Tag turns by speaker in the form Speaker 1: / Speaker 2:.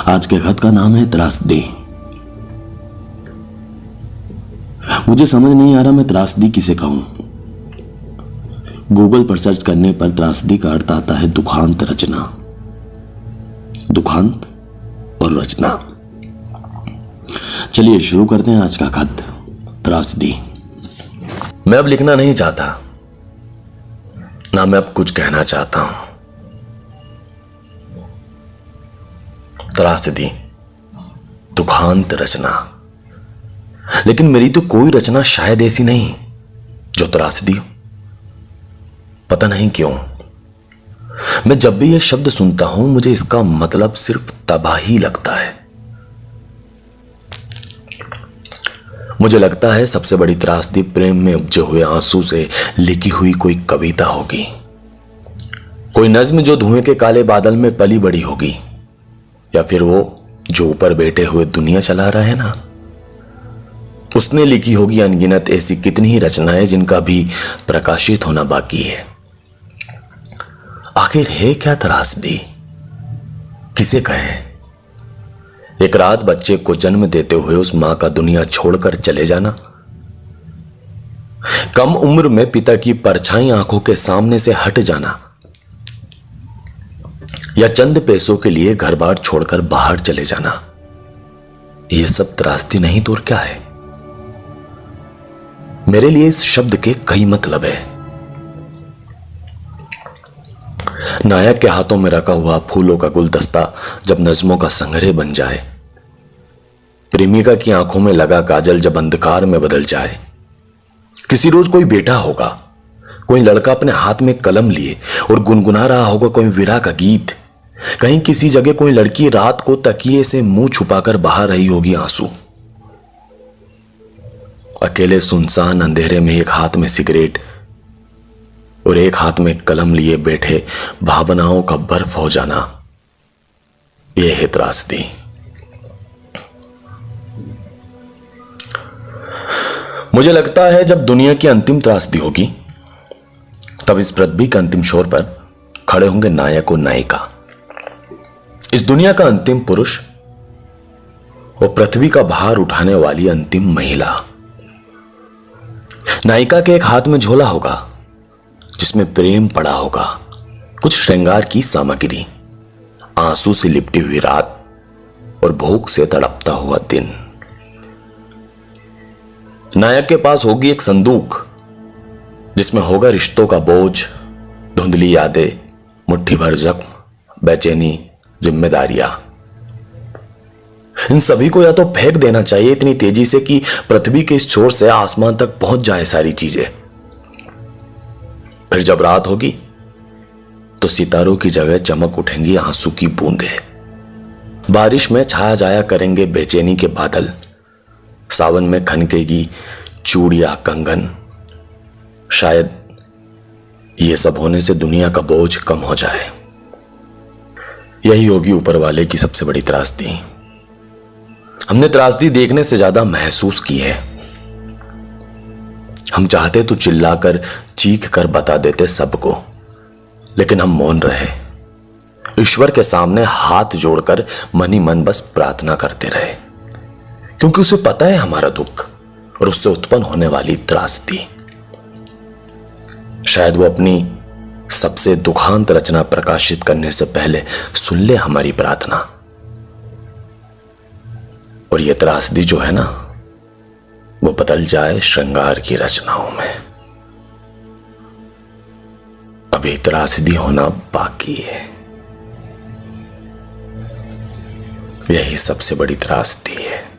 Speaker 1: आज के खत का नाम है त्रासदी। मुझे समझ नहीं आ रहा मैं त्रासदी किसे कहूं। गूगल पर सर्च करने पर त्रासदी का अर्थ आता है दुखांत रचना। दुखांत और रचना। चलिए शुरू करते हैं आज का खत। त्रासदी। मैं अब लिखना नहीं चाहता, ना मैं अब कुछ कहना चाहता हूं। त्रासदी, दुखांत रचना। लेकिन मेरी तो कोई रचना शायद ऐसी नहीं जो त्रासदी हो। पता नहीं क्यों, मैं जब भी यह शब्द सुनता हूं मुझे इसका मतलब सिर्फ तबाही लगता है। मुझे लगता है सबसे बड़ी त्रासदी प्रेम में उपजे हुए आंसू से लिखी हुई कोई कविता होगी, कोई नज्म जो धुएं के काले बादल में पली बड़ी होगी, या फिर वो जो ऊपर बैठे हुए दुनिया चला रहा है ना, उसने लिखी होगी अनगिनत ऐसी कितनी ही रचनाएं जिनका भी प्रकाशित होना बाकी है। आखिर है क्या त्रासदी, किसे कहें? एक रात बच्चे को जन्म देते हुए उस मां का दुनिया छोड़कर चले जाना, कम उम्र में पिता की परछाई आंखों के सामने से हट जाना, या चंद पैसों के लिए घर बार छोड़कर बाहर चले जाना, यह सब त्रासदी नहीं तो और क्या है? मेरे लिए इस शब्द के कई मतलब है। नायक के हाथों में रखा हुआ फूलों का गुलदस्ता जब नज्मों का संग्रह बन जाए, प्रेमिका की आंखों में लगा काजल जब अंधकार में बदल जाए, किसी रोज कोई बेटा होगा, कोई लड़का अपने हाथ में कलम लिए और गुनगुना रहा होगा कोई विरह का गीत, कहीं किसी जगह कोई लड़की रात को तकिए से मुंह छुपाकर बहा रही होगी आंसू। अकेले सुनसान अंधेरे में एक हाथ में सिगरेट और एक हाथ में कलम लिए बैठे भावनाओं का बर्फ हो जाना, यह है त्रासदी। मुझे लगता है जब दुनिया की अंतिम त्रासदी होगी तब इस पृथ्वी के अंतिम छोर पर खड़े होंगे नायक और नायिका, इस दुनिया का अंतिम पुरुष और पृथ्वी का भार उठाने वाली अंतिम महिला। नायिका के एक हाथ में झोला होगा जिसमें प्रेम पड़ा होगा, कुछ श्रृंगार की सामग्री, आंसू से लिपटी हुई रात और भूख से तड़पता हुआ दिन। नायक के पास होगी एक संदूक जिसमें होगा रिश्तों का बोझ, धुंधली यादें, मुट्ठी भर जख्म, बेचैनी, जिम्मेदारियां। इन सभी को या तो फेंक देना चाहिए इतनी तेजी से कि पृथ्वी के इस छोर से आसमान तक पहुंच जाए सारी चीजें। फिर जब रात होगी तो सितारों की जगह चमक उठेंगी आंसू की बूंदें। बारिश में छाया जाया करेंगे बेचैनी के बादल, सावन में खनकेगी चूड़ियां, कंगन। शायद यह सब होने से दुनिया का बोझ कम हो जाए। यही होगी ऊपर वाले की सबसे बड़ी त्रासदी। हमने त्रासदी देखने से ज्यादा महसूस की है। हम चाहते तो चिल्लाकर, चीख कर बता देते सबको, लेकिन हम मौन रहे, ईश्वर के सामने हाथ जोड़कर मन ही मन बस प्रार्थना करते रहे, क्योंकि उसे पता है हमारा दुख और उससे उत्पन्न होने वाली त्रासदी। शायद वो अपनी सबसे दुखांत रचना प्रकाशित करने से पहले सुन ले हमारी प्रार्थना, और ये त्रासदी जो है ना, वो बदल जाए श्रृंगार की रचनाओं में। अभी त्रासदी होना बाकी है। यही सबसे बड़ी त्रासदी है।